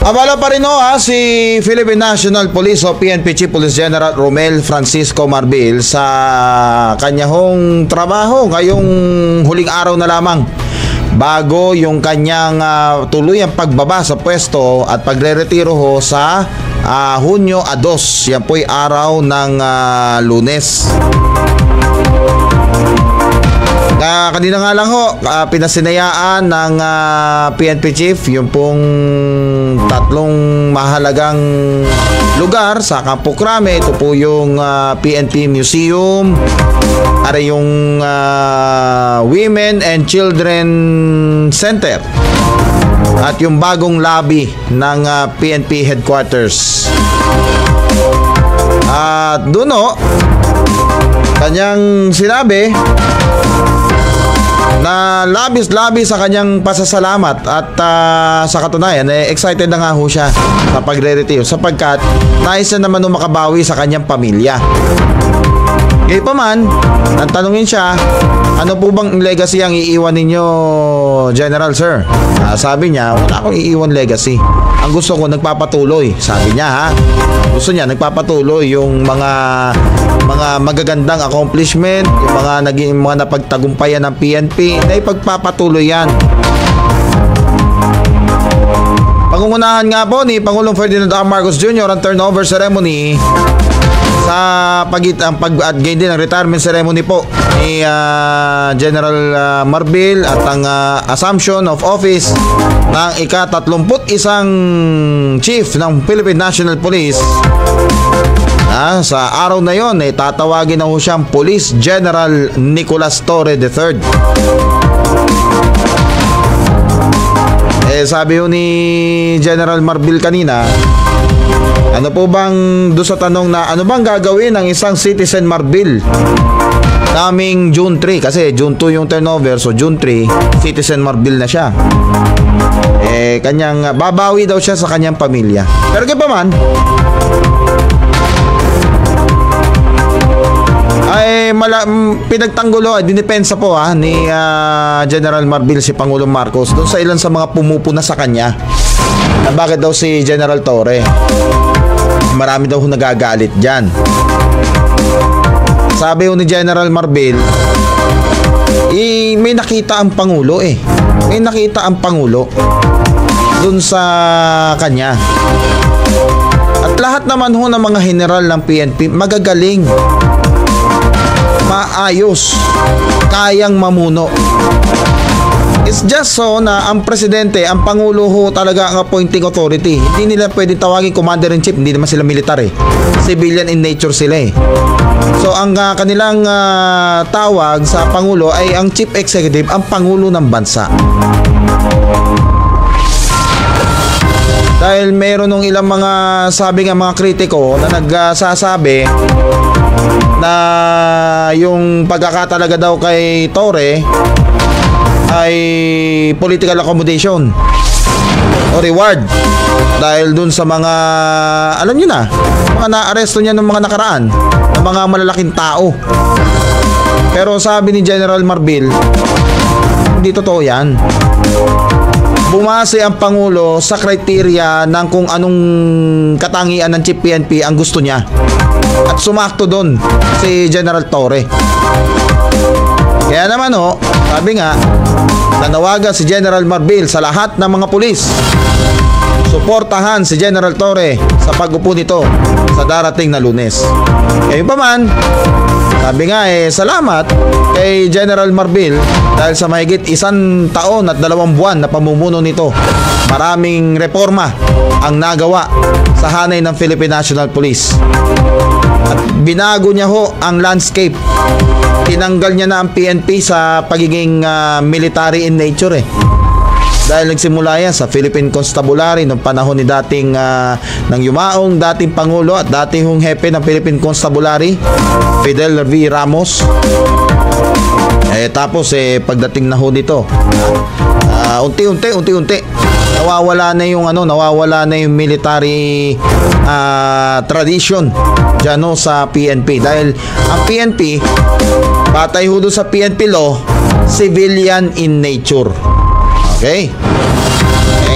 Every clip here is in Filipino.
Abala pa rin si Philippine National Police o PNP Chief Police General Romel Francisco Marbil sa kanyang trabaho ngayong huling araw na lamang bago yung kanyang tuluyang pagbaba sa pwesto at pagre-retiro sa Hunyo 2. Yan po'y araw ng Lunes. Kanina nga lang pinasinayaan ng PNP Chief yung pong tatlong mahalagang lugar sa Campo Crame. Ito po yung PNP Museum, yung Women and Children Center at yung bagong lobby ng PNP Headquarters. At doon kanyang sinabi na labis-labis sa kanyang pasasalamat at sa katunayan excited na nga siya sa pagre-retiro sapagkat nais na naman makabawi sa kanyang pamilya. Ngayon pa man, tanungin siya, ano po bang legacy ang iiwan ninyo, General Sir? Sabi niya, wala akong iiwan legacy. Ang gusto ko, nagpapatuloy. Sabi niya gusto niya, nagpapatuloy yung mga magagandang accomplishment, yung mga napagtagumpayan ng PNP, na ipagpapatuloy yan. Pangungunahan nga po ni Pangulong Ferdinand R. Marcos Jr. ang turnover ceremony sa at gain din ang retirement ceremony po ni General Marbil at ang assumption of office ng ika-31 chief ng Philippine National Police. Sa araw na yon tatawagin na siyang Police General Nicolas Torre III. Sabi ni General Marbil kanina, ano po bang doon sa tanong na ano bang gagawin ng isang citizen Marbil kaming June 3, kasi June 2 yung turnover, so June 3 citizen Marbil na siya. Kanyang babawi daw siya sa kanyang pamilya. Pero kaya pa man pinagtanggulo at dinipensa po ni General Marbil si Pangulong Marcos doon sa ilan sa mga pumupuna sa kanya na bakit daw si General Torre, marami daw nagagalit dyan. Sabi ni General Marbil, may nakita ang Pangulo may nakita ang Pangulo doon sa kanya. At lahat naman ng mga general ng PNP magagaling, maayos, kayang mamuno. It's just so na ang presidente, ang Pangulo talaga ang appointing authority. Hindi nila pwedeng tawagin commander-in-chief, hindi naman sila militar civilian in nature sila So ang kanilang tawag sa Pangulo ay ang chief executive, ang Pangulo ng bansa. Dahil meron ng ilang mga mga kritiko na nagsasabi na yung pagkakatalaga daw kay Torre ay political accommodation o reward dahil dun sa mga alam nyo na, mga na-aresto niya ng mga nakaraan ng mga malalaking tao. Pero sabi ni General Marbil, hindi totoo yan. Bumase ang Pangulo sa kriteria ng kung anong katangian ng Chief PNP ang gusto niya. At sumakto doon si General Torre. Kaya naman sabi nga, nanawagan si General Marbil sa lahat ng mga pulis, suportahan si General Torre sa pag-upo nito sa darating na Lunes. Ngayon pa man, sabi nga salamat kay General Marbil dahil sa mahigit 1 taon at 2 buwan na pamumuno nito, maraming reforma ang nagawa sa hanay ng Philippine National Police. At binago niya ang landscape. Tinanggal niya na ang PNP sa pagiging military in nature dahil nagsimula yan sa Philippine Constabulary noong panahon ni dating ng yumaong dating Pangulo at dating hepe ng Philippine Constabulary, Fidel V. Ramos. Tapos pagdating na nito, unti-unti nawawala na yung military tradition diyan sa PNP dahil ang PNP batay sa PNP law, civilian in nature. Okay?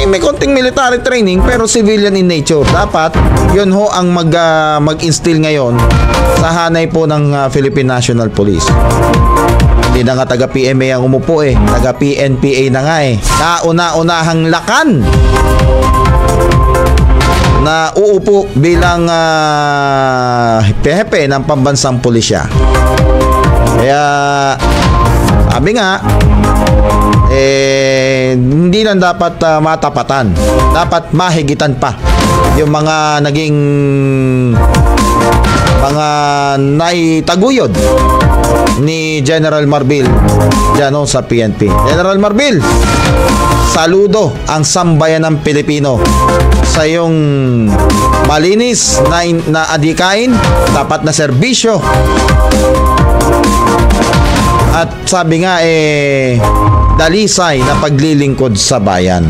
may konting military training pero civilian in nature. Dapat yun ho ang mag-instill ngayon sa hanay po ng Philippine National Police. Hindi na nga taga PMA ang umupo eh, taga PNPA na nga eh. Kauna-unahang lakan na uupo bilang hepe ng pambansang pulisya. Kaya sabi nga, hindi lang dapat matapatan, dapat mahigitan pa yung mga naging mga naitaguyod ni General Marbil dyan sa PNP. General Marbil, saludo ang sambayan ng Pilipino sa iyong malinis na adikain, tapat na serbisyo. At sabi nga dalisay na paglilingkod sa bayan.